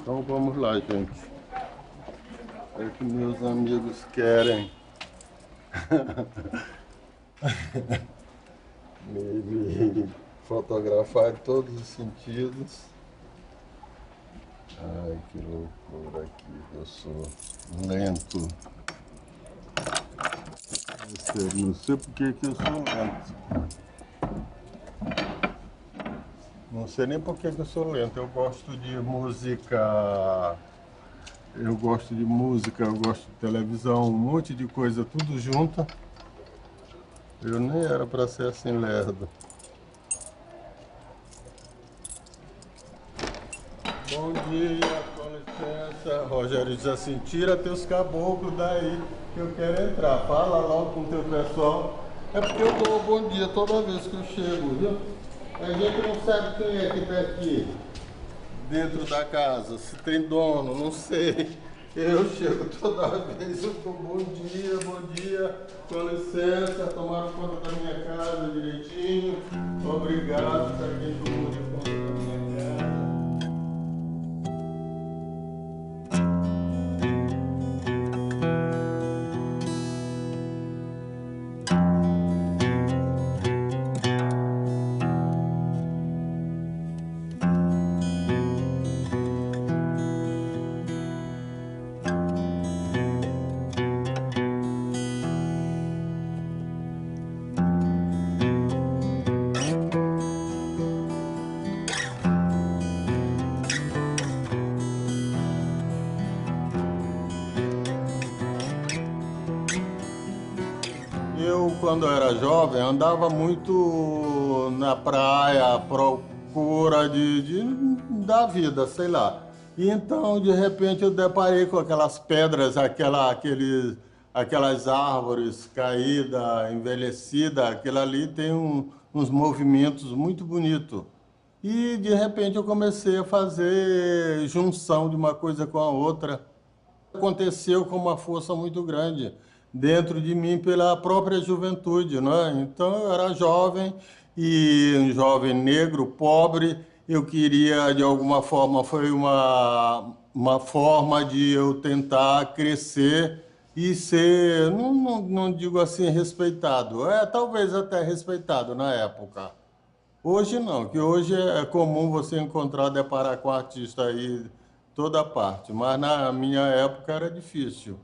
Então vamos lá, gente. É o que meus amigos querem. Me fotografar em todos os sentidos. Ai, que loucura aqui. Eu sou lento. Não sei por que eu sou lento. Não sei nem por que eu sou lento. Eu gosto de música. Eu gosto de música, eu gosto de televisão, um monte de coisa, tudo junto. Eu nem era para ser assim lerdo. Bom dia, com licença. Rogério diz assim, tira teus caboclos daí que eu quero entrar. Fala logo com o teu pessoal. É porque eu dou bom dia toda vez que eu chego, viu? A gente não sabe quem é que está aqui dentro da casa, se tem dono, não sei. Eu chego toda vez, eu dou bom dia, com licença, tomaram conta da minha casa direitinho. Obrigado para quem tomou de conta da minha casa. Eu, quando era jovem, andava muito na praia à procura da vida, sei lá. E então, de repente, eu deparei com aquelas pedras, aquelas árvores caídas, envelhecidas. Aquilo ali tem uns movimentos muito bonitos. E, de repente, eu comecei a fazer junção de uma coisa com a outra. Aconteceu com uma força muito grande dentro de mim pela própria juventude, né? Então eu era jovem e um jovem negro, pobre, eu queria de alguma forma, foi uma forma de eu tentar crescer e ser, não digo assim respeitado, talvez até respeitado na época. Hoje não, que hoje é comum você encontrar, deparar com artista aí toda parte, mas na minha época era difícil.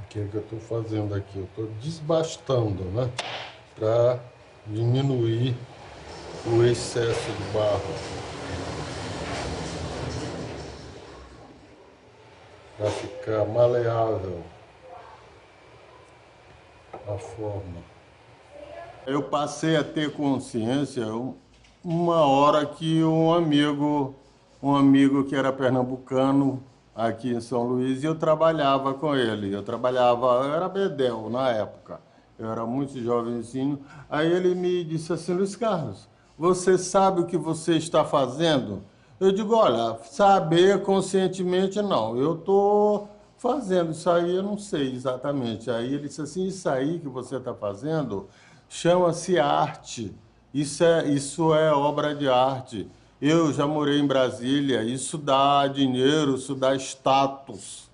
O que é que eu estou fazendo aqui? Eu estou desbastando, né? Para diminuir o excesso de barro, para ficar maleável a forma. Eu passei a ter consciência uma hora que um amigo que era pernambucano aqui em São Luís, e eu trabalhava com ele. Eu era bedel na época. Eu era muito jovenzinho. Aí ele me disse assim, Luiz Carlos, você sabe o que você está fazendo? Eu digo, olha, saber conscientemente não. Eu estou fazendo isso aí, eu não sei exatamente. Aí ele disse assim, isso aí que você está fazendo chama-se arte. Isso é obra de arte. Eu já morei em Brasília, isso dá dinheiro, isso dá status.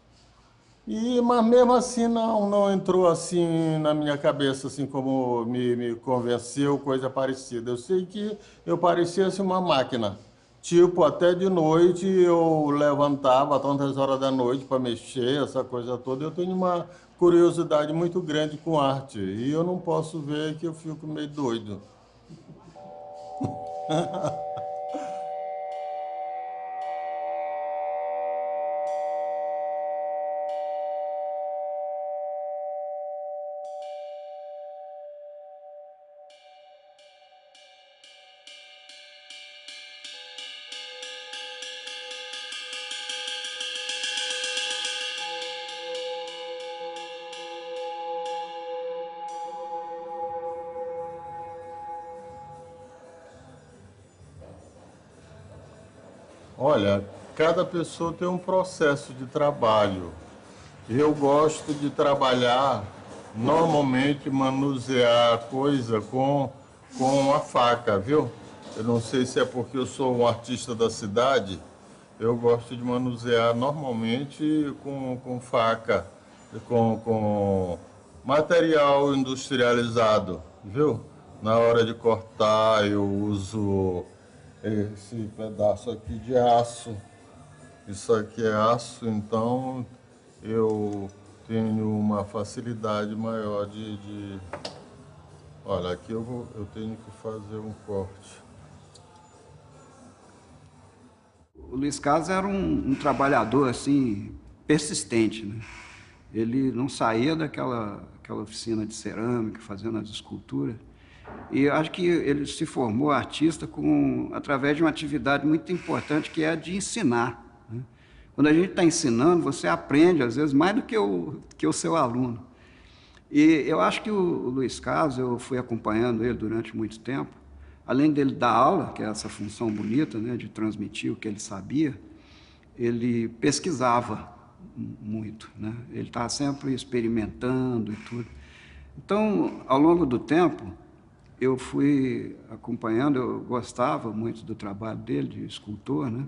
Mas mesmo assim não entrou assim na minha cabeça, assim como me convenceu, coisa parecida. Eu sei que eu parecia assim, uma máquina. Tipo, até de noite eu levantava tantas horas da noite para mexer, essa coisa toda. Eu tenho uma curiosidade muito grande com arte. E eu não posso ver que eu fico meio doido. Olha, cada pessoa tem um processo de trabalho. Eu gosto de trabalhar, normalmente manusear coisa com a faca, viu? Eu não sei se é porque eu sou um artista da cidade, eu gosto de manusear normalmente com faca, com material industrializado, viu? Na hora de cortar eu uso esse pedaço aqui de aço. Isso aqui é aço, então eu tenho uma facilidade maior Olha, aqui eu tenho que fazer um corte. O Luiz Carlos era um trabalhador assim persistente, né? Ele não saía daquela oficina de cerâmica, fazendo as esculturas. E eu acho que ele se formou artista através de uma atividade muito importante que é a de ensinar, né? Quando a gente está ensinando, você aprende, às vezes, mais do que o seu aluno. E eu acho que o Luiz Carlos, eu fui acompanhando ele durante muito tempo, além dele dar aula, que é essa função bonita, né, de transmitir o que ele sabia, ele pesquisava muito, né? Ele estava sempre experimentando e tudo. Então, ao longo do tempo, eu fui acompanhando, eu gostava muito do trabalho dele, de escultor, né?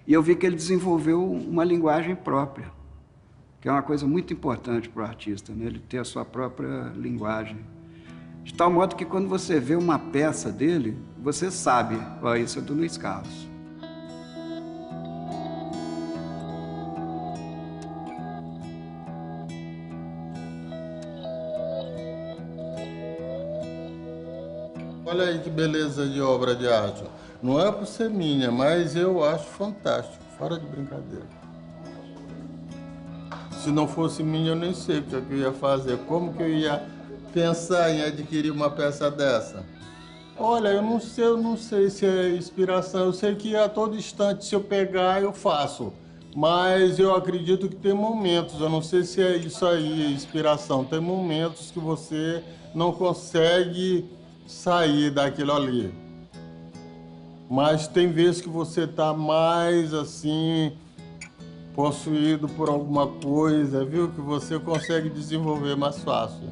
E eu vi que ele desenvolveu uma linguagem própria, que é uma coisa muito importante para o artista, né? Ele ter a sua própria linguagem. De tal modo que quando você vê uma peça dele, você sabe, ó, isso é do Luiz Carlos. Olha aí que beleza de obra de arte. Não é por ser minha, mas eu acho fantástico, fora de brincadeira. Se não fosse minha, eu nem sei o que eu ia fazer. Como que eu ia pensar em adquirir uma peça dessa? Olha, eu não sei se é inspiração. Eu sei que a todo instante, se eu pegar, eu faço. Mas eu acredito que tem momentos, eu não sei se é isso aí, inspiração. Tem momentos que você não consegue sair daquilo ali. Mas tem vezes que você está mais assim, possuído por alguma coisa, viu? Que você consegue desenvolver mais fácil.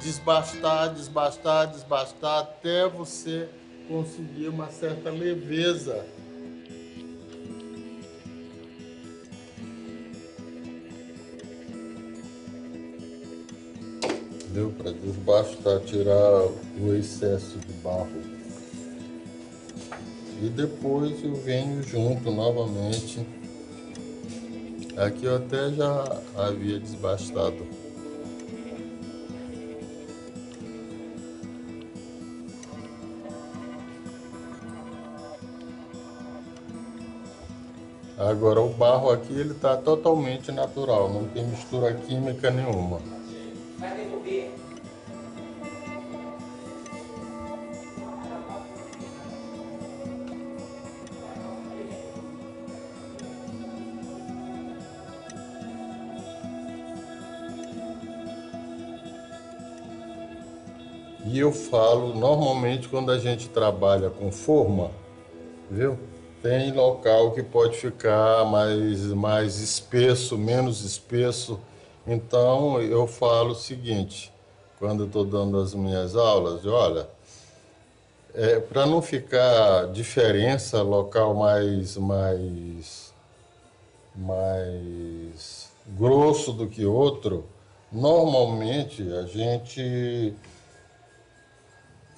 Desbastar, desbastar, desbastar, até você conseguir uma certa leveza. Deu para desbastar, tirar o excesso de barro. E depois eu venho junto novamente. Aqui eu até já havia desbastado. Agora o barro aqui ele está totalmente natural, não tem mistura química nenhuma. E eu falo, normalmente quando a gente trabalha com forma, viu? Tem local que pode ficar mais espesso, menos espesso. Então eu falo o seguinte, quando eu estou dando as minhas aulas, olha, para não ficar diferença, local mais grosso do que outro, normalmente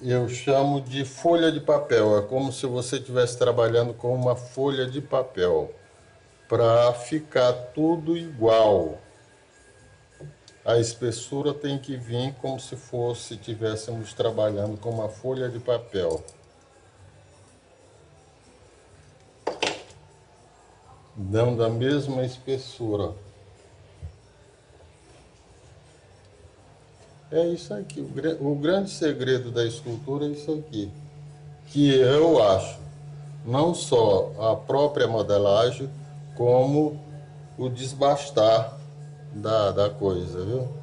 eu chamo de folha de papel. É como se você estivesse trabalhando com uma folha de papel, para ficar tudo igual. A espessura tem que vir como se fosse estivéssemos trabalhando com uma folha de papel. Dando a mesma espessura. É isso aqui. O grande segredo da escultura é isso aqui, que eu acho, não só a própria modelagem, como o desbastar da coisa, viu?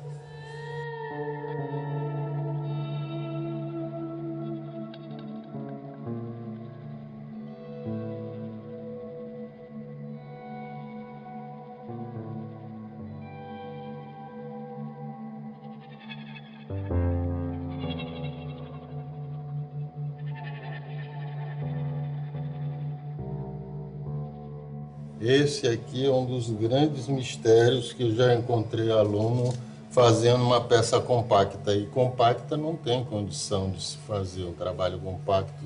Esse aqui é um dos grandes mistérios que eu já encontrei aluno fazendo uma peça compacta. E compacta não tem condição de se fazer um trabalho compacto,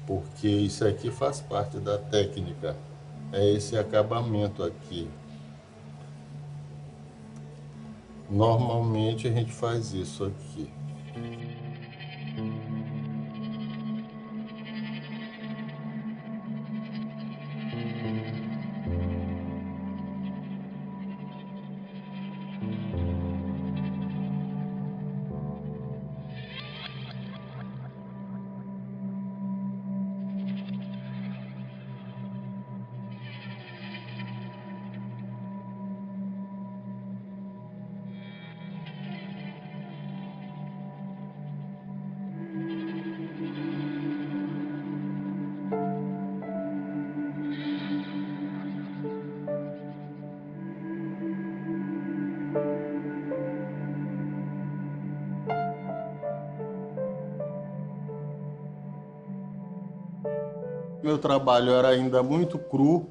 porque isso aqui faz parte da técnica. É esse acabamento aqui. Normalmente a gente faz isso aqui. Meu trabalho era ainda muito cru,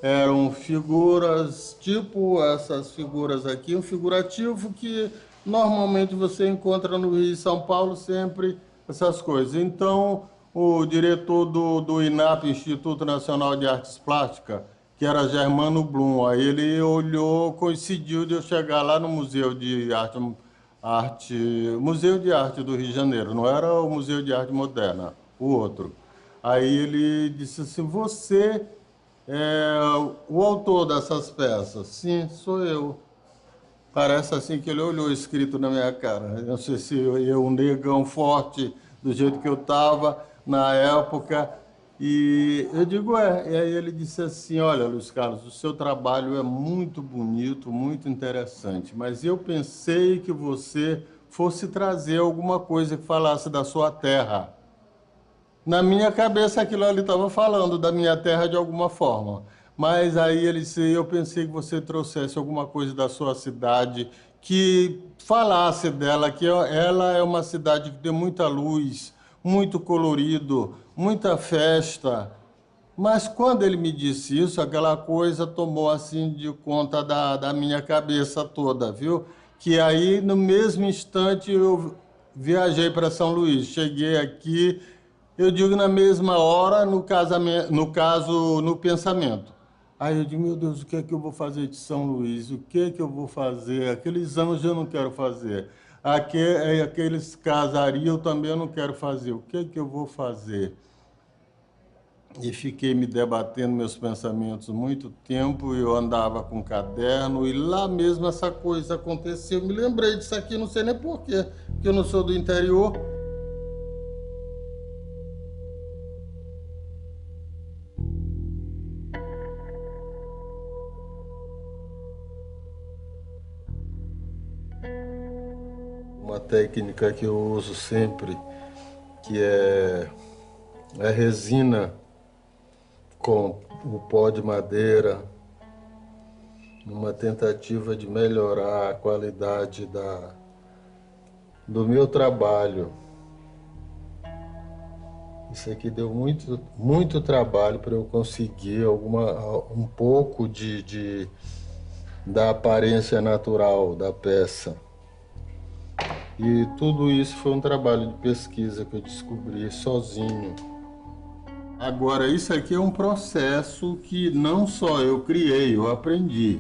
eram figuras, tipo essas figuras aqui, um figurativo que normalmente você encontra no Rio e São Paulo sempre essas coisas. Então, o diretor do INAP, Instituto Nacional de Artes Plásticas, que era Germano Blum, aí ele olhou, coincidiu de eu chegar lá no Museu de Arte do Rio de Janeiro, não era o Museu de Arte Moderna, o outro. Aí ele disse assim, você é o autor dessas peças? Sim, sou eu. Parece assim que ele olhou escrito na minha cara. Eu não sei se eu, um negão forte, do jeito que eu estava na época. E eu digo, é. E aí ele disse assim, olha, Luiz Carlos, o seu trabalho é muito bonito, muito interessante, mas eu pensei que você fosse trazer alguma coisa que falasse da sua terra. Na minha cabeça aquilo ali estava falando da minha terra de alguma forma. Mas aí ele disse, eu pensei que você trouxesse alguma coisa da sua cidade, que falasse dela, que ela é uma cidade que tem muita luz, muito colorido, muita festa. Mas quando ele me disse isso, aquela coisa tomou assim de conta da minha cabeça toda, viu? Que aí no mesmo instante eu viajei para São Luís, cheguei aqui, eu digo na mesma hora, no pensamento. Aí eu digo, meu Deus, o que é que eu vou fazer de São Luís? O que é que eu vou fazer? Aqueles anos eu não quero fazer. Aqueles casarios eu também não quero fazer. O que é que eu vou fazer? E fiquei me debatendo meus pensamentos muito tempo, eu andava com um caderno e lá mesmo essa coisa aconteceu. Eu me lembrei disso aqui, não sei nem porquê, porque eu não sou do interior. Uma técnica que eu uso sempre, que é resina com o pó de madeira, numa tentativa de melhorar a qualidade do meu trabalho. Isso aqui deu muito, muito trabalho para eu conseguir um pouco da aparência natural da peça. E tudo isso foi um trabalho de pesquisa que eu descobri sozinho. Agora, isso aqui é um processo que não só eu criei, eu aprendi.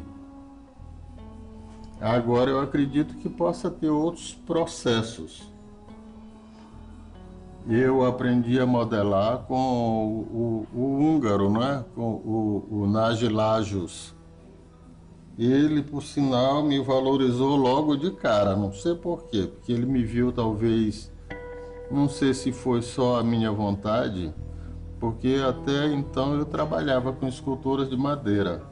Agora, eu acredito que possa ter outros processos. Eu aprendi a modelar com o húngaro, né? Com o Nagy Lajos. Ele, por sinal, me valorizou logo de cara, não sei por quê, porque ele me viu talvez, não sei se foi só a minha vontade, porque até então eu trabalhava com esculturas de madeira.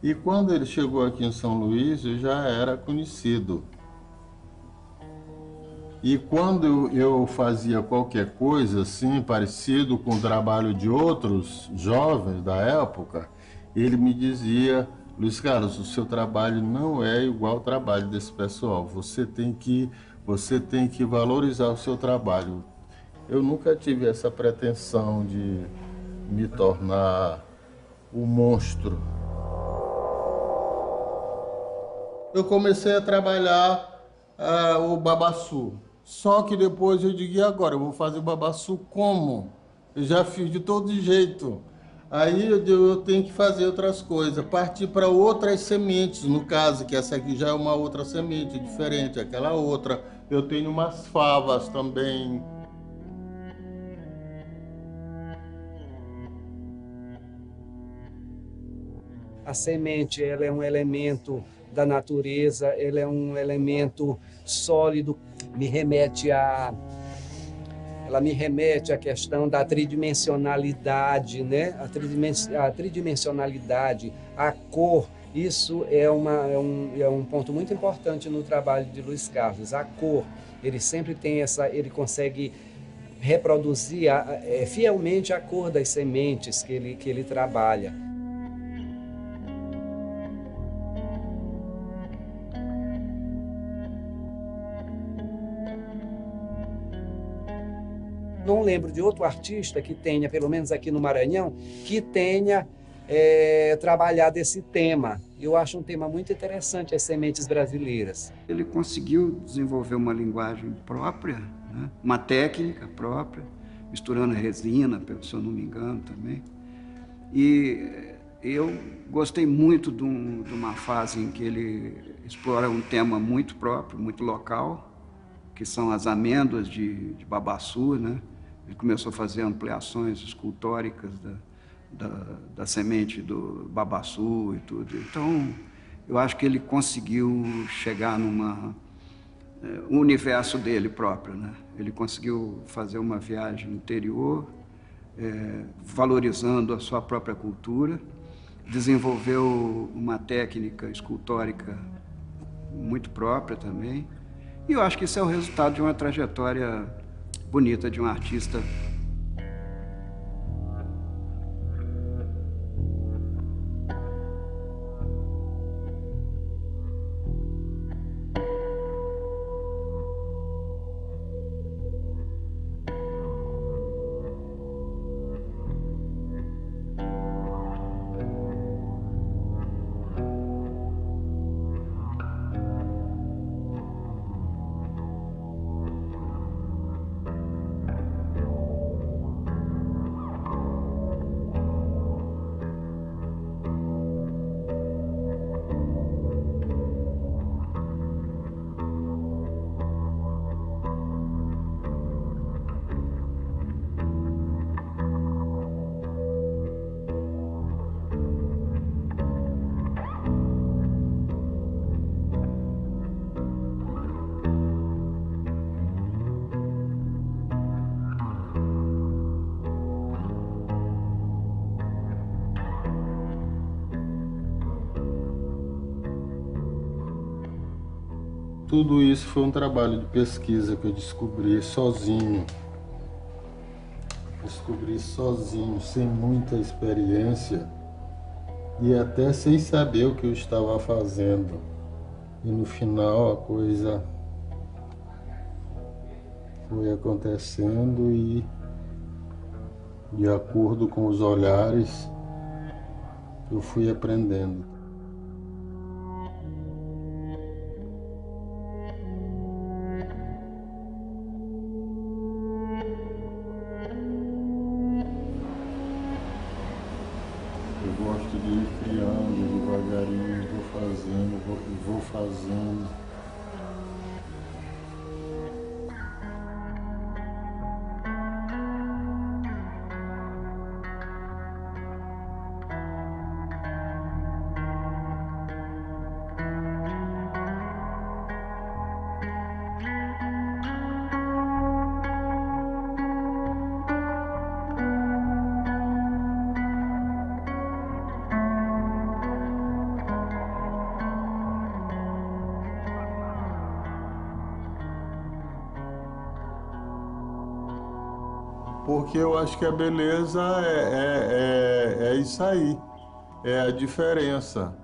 E quando ele chegou aqui em São Luís, eu já era conhecido. E quando eu fazia qualquer coisa assim, parecido com o trabalho de outros jovens da época, ele me dizia: Luiz Carlos, o seu trabalho não é igual ao trabalho desse pessoal. Você tem que valorizar o seu trabalho. Eu nunca tive essa pretensão de me tornar o monstro. Eu comecei a trabalhar o babaçu. Só que depois eu digo, e agora? Eu vou fazer o babaçu como? Eu já fiz de todo jeito. Aí eu digo, eu tenho que fazer outras coisas, partir para outras sementes, no caso, que essa aqui já é uma outra semente diferente, aquela outra. Eu tenho umas favas também. A semente, ela é um elemento da natureza, ela é um elemento sólido, ela me remete à questão da tridimensionalidade, né? A tridimensionalidade, a cor, isso é um ponto muito importante no trabalho de Luiz Carlos. A cor, ele sempre tem ele consegue reproduzir fielmente a cor das sementes que ele trabalha. Não lembro de outro artista que tenha, pelo menos aqui no Maranhão, que tenha trabalhado esse tema. Eu acho um tema muito interessante, as sementes brasileiras. Ele conseguiu desenvolver uma linguagem própria, né? Uma técnica própria, misturando resina, se eu não me engano também. E eu gostei muito de uma fase em que ele explora um tema muito próprio, muito local, que são as amêndoas de babaçu, né? Ele começou a fazer ampliações escultóricas da semente do babaçu e tudo. Então, eu acho que ele conseguiu chegar um universo dele próprio, né? Ele conseguiu fazer uma viagem interior, valorizando a sua própria cultura, desenvolveu uma técnica escultórica muito própria também. E eu acho que isso é o resultado de uma trajetória bonita de um artista. Tudo isso foi um trabalho de pesquisa que eu descobri sozinho. Descobri sozinho, sem muita experiência e até sem saber o que eu estava fazendo. E no final a coisa foi acontecendo e, de acordo com os olhares, eu fui aprendendo. Eu gosto de ir criando devagarinho, vou fazendo. porque eu acho que a beleza é isso aí, é a diferença.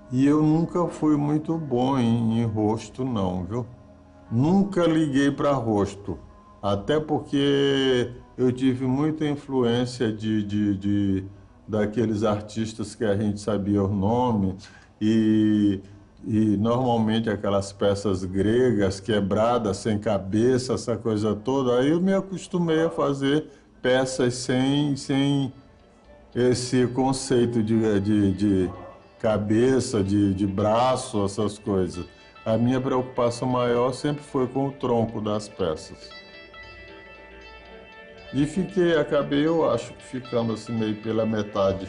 E eu nunca fui muito bom em rosto, não, viu? Nunca liguei para rosto, até porque eu tive muita influência daqueles artistas que a gente sabia o nome e, e normalmente aquelas peças gregas, quebradas, sem cabeça, essa coisa toda. Aí eu me acostumei a fazer peças sem esse conceito de cabeça, de braço, essas coisas. A minha preocupação maior sempre foi com o tronco das peças. E acabei, eu acho que ficando assim meio pela metade.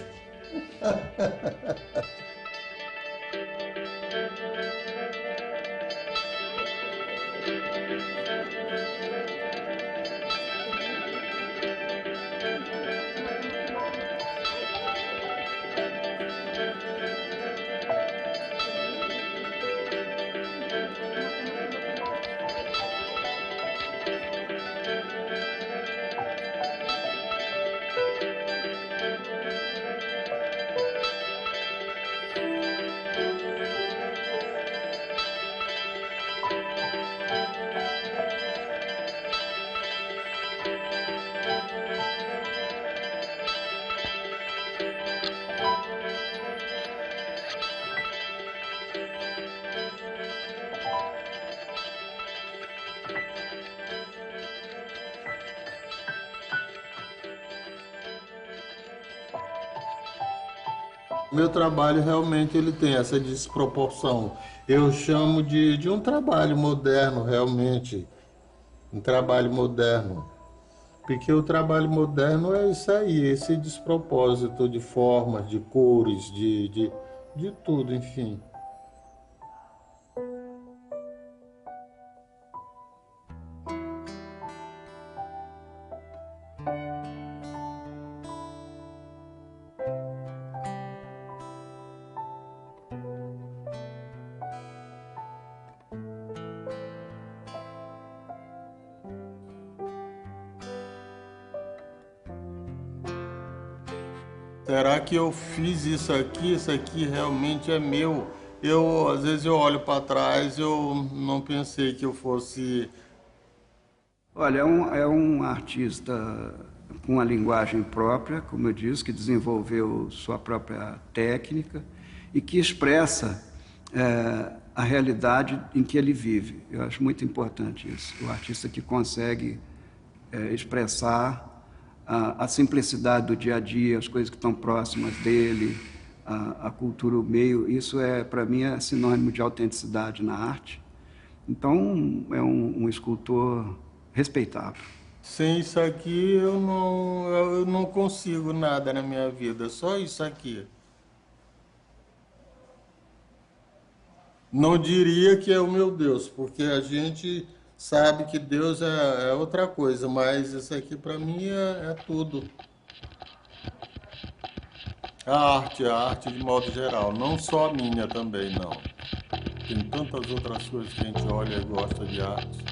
Meu trabalho realmente ele tem essa desproporção. Eu chamo de um trabalho moderno, realmente. Um trabalho moderno. Porque o trabalho moderno é isso aí, esse despropósito de formas, de cores, de tudo, enfim. Será que eu fiz isso aqui? Isso aqui realmente é meu? Às vezes eu olho para trás, eu não pensei que eu fosse. Olha, é um artista com uma linguagem própria, como eu disse, que desenvolveu sua própria técnica e que expressa a realidade em que ele vive. Eu acho muito importante isso. O artista que consegue expressar a simplicidade do dia a dia, as coisas que estão próximas dele, a cultura, o meio, isso para mim é sinônimo de autenticidade na arte. Então, é um escultor respeitável. Sem isso aqui eu não consigo nada na minha vida, só isso aqui. Não diria que é o meu Deus, porque a gente sabe que Deus é outra coisa, mas isso aqui para mim é tudo. A arte de modo geral, não só a minha também, não. Tem tantas outras coisas que a gente olha e gosta de arte.